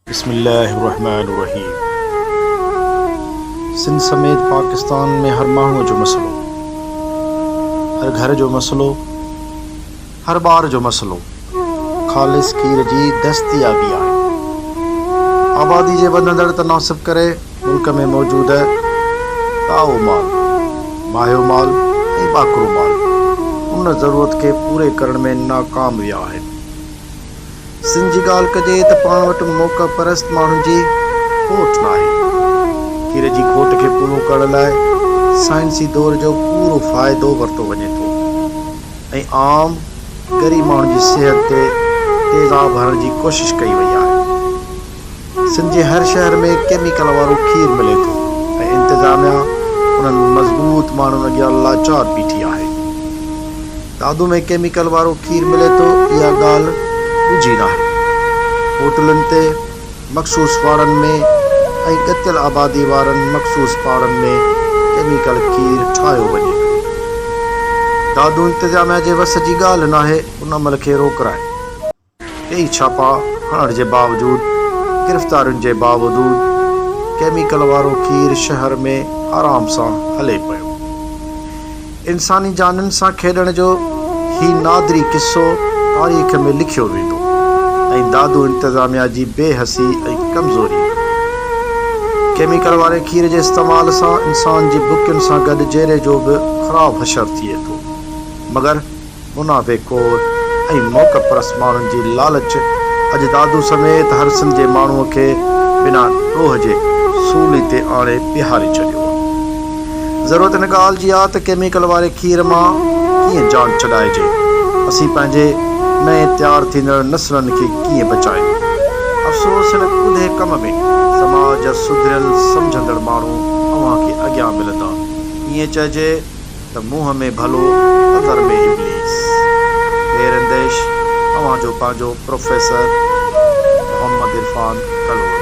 बिस्मिल्लाहिर्रहमानिर्रहीम। सिंध समेत पाकिस्तान में हर माण्हूअ जो मसलो, हर घर जो मसलो, हर ॿार जो मसलो ख़ालिस खीर जी दस्तियाबी आहे। आबादी जे वधंदड़ तनासिब करे मुल्क में मौजूद ताओ माल, माहियो माल ऐं ॿाकरो माल उन ज़रूरत खे पूरे करण में नाकाम विया आहिनि। सिंध जी ॻाल्हि कजे त पाण वटि मौक़ा परस्त माण्हुनि जी खोट न आहे। खीर जी खोट खे पूरो करण लाइ साइंसी दौर जो पूरो फ़ाइदो वरितो वञे थो ऐं आम ग़रीब माण्हुनि जी सिहत ते तेज़ाब हणण जी कोशिश कई वई आहे। सिंध जे हर शहर में केमिकल वारो खीर मिले थो ऐं इंतिज़ामिया उन्हनि मज़बूत माण्हुनि अॻियां लाचार बीठी आहे। दादू में केमिकल वारो खीर मिले थो, इहा ॻाल्हि ॻुझी न आहे। होटलुनि ते मख़सूस वाड़नि में ऐं ॻतियल आबादी वारनि मख़सूस पाड़नि में केमिकल खीर ठाहियो वञे थो। दादू इंतिज़ामिया जे वस जी ॻाल्हि न आहे उन अमल खे रोकराए। कई छापा हणण जे बावजूदि, गिरफ़्तारियुनि जे बावजूदि केमिकल वारो खीर शहर में आराम सां हले पियो। इंसानी जाननि सां खेॾण जो ही नादरी किस्सो तारीख़ में लिखियो वेंदो ऐं दादू इंतिज़ामिया जी बेहसी ऐं कमज़ोरी। केमिकल वारे खीर जे इस्तेमाल सां इंसान जी बुकियुनि सां गॾु जहिड़े जो बि ख़राब हशर थिए थो, मगर मुनाफ़ेख़ोर ऐं मौक़ा परस्त माण्हुनि जी लालच अॼु दादू समेत हर सिंध जे माण्हूअ खे बिना ॾोह जे सूली ते आणे बिहारे छॾियो। ज़रूरत हिन ॻाल्हि जी आहे त केमिकल वारे खीर मां कीअं जान छॾाइजे, असीं पंहिंजे नए तयारु थींदड़ नस्लनि खे कीअं बचायूं। अफ़सोस हिन ख़ुदे कम में समाज जा सुधरियल सम्झंदड़ माण्हू अव्हां खे अॻियां मिलंदा। ईअं चइजे त मुंहं में भलो अंदर में इब्लीस। ख़ैर अंदेश, अव्हां जो पंहिंजो प्रोफेसर मोहम्मद इरफान कलोर।